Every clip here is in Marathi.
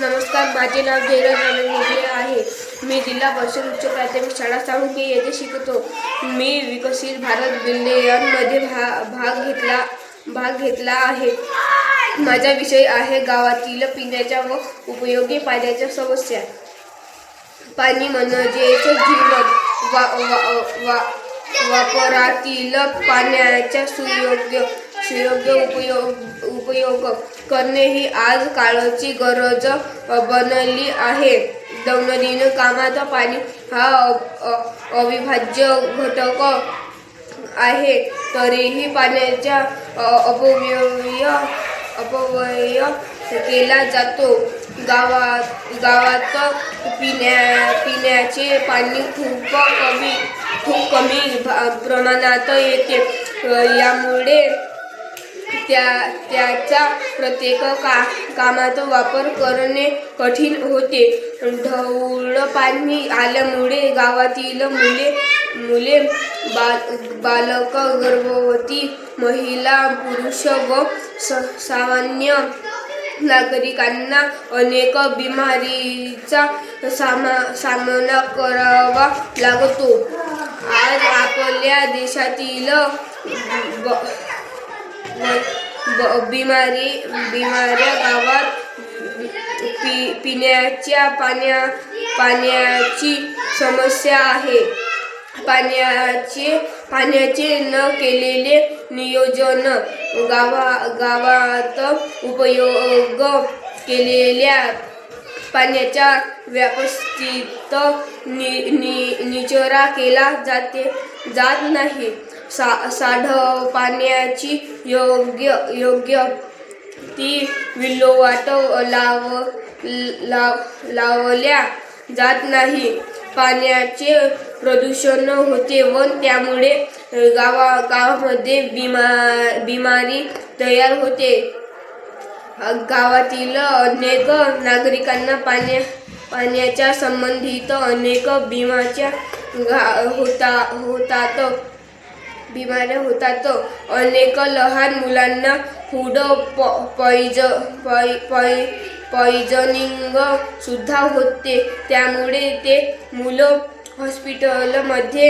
नमस्कार, माझे नाव धीरज रमेश आहे। मी जिल्हा परिषद उच्च प्राथमिक शाळा साळुंखे येथे शिकतो। मी विकसित भारत बिल्डिंगमध्ये भाग घेतला आहे। माझा विषय आहे गावातील पिण्याच्या व उपयोगी पाण्याच्या समस्या। पाणी म्हणजेच जीवन। वापरातील पाण्याचा सुयोग्य उपयोग करणे ही आज काळाची गरज बनली आहे। दैनंदिन कामात पाणी हा अविभाज्य घटक आहे, तरीही पाण्याचा अपव्यय केला जातो। गावात पिण्याचे पाणी खूप कमी प्रमाणात येते। यामुळे त्याचा प्रत्येक कामात वापर करणे कठीण होते। ढवळ पाणी आल्यामुळे गावातील मुले, बालक, गर्भवती महिला, पुरुष व सामान्य नागरिकांना अनेक बिमारीचा सामना करावा लागतो। आज आपल्या देशातील बिमाऱ्या गावात पिण्याच्या पाण्याची समस्या आहे। पाण्याचे न केलेले नियोजन, गावात उपयोग केलेल्या पाण्याचा व्यवस्थित निचरा केला जात नाही। सांडपाण्याची योग्य ती विल्हेवाट लावल्या जात नाही। पाण्याचे प्रदूषण होते व त्यामुळे गावामध्ये बिमारी तयार होते। गावातील अनेक नागरिकांना पाण्याच्या संबंधित अनेक बिमाऱ्या होतात। अनेक लहान मुलांना फूड पॉइझनिंग सुद्धा होते। त्यामुळे ते मुलं हॉस्पिटलमध्ये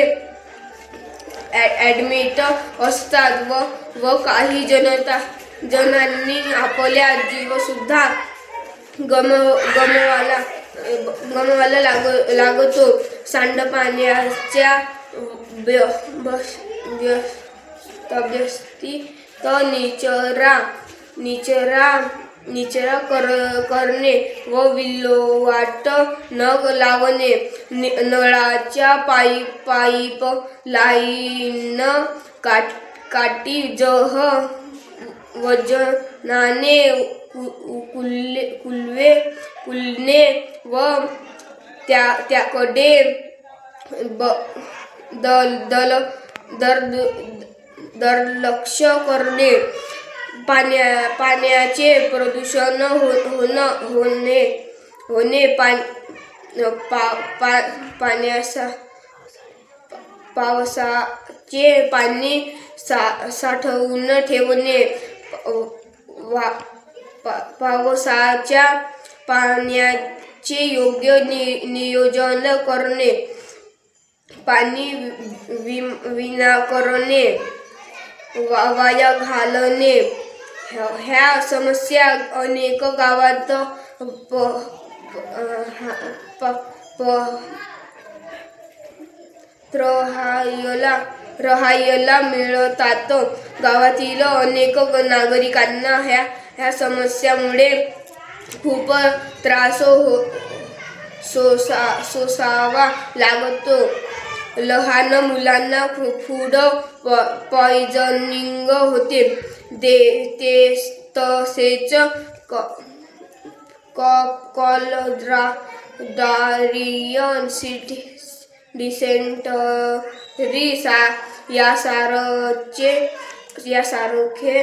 ॲडमिट असतात व काही जणांनी आपला जीव सुद्धा गमवायला लागतो। सांडपाण्याच्या व्यवस्थित निचरा करणे व विल्हेवाट न लावणे, नळाच्या पाईप लाईन काठी वजनाने कुलणे व त्याकडे दुर्लक्ष करणे, पाण्याचे प्रदूषण होणे, पावसाचे पाणी साठवून ठेवणे, पावसाच्या पाण्याचे योग्य नियोजन करणे, पाणी विनाकारण वाया घालणे, ह्या समस्या अनेक गावात राहायला मिळतात। गावातील अनेक नागरिकांना ह्या समस्यामुळे खूप त्रास सोसावा लागतो। लहान मुलांना फूड पॉइझनिंग होते, तसेच कॉलरा, डायरिया, डिसेंटरी यासारखे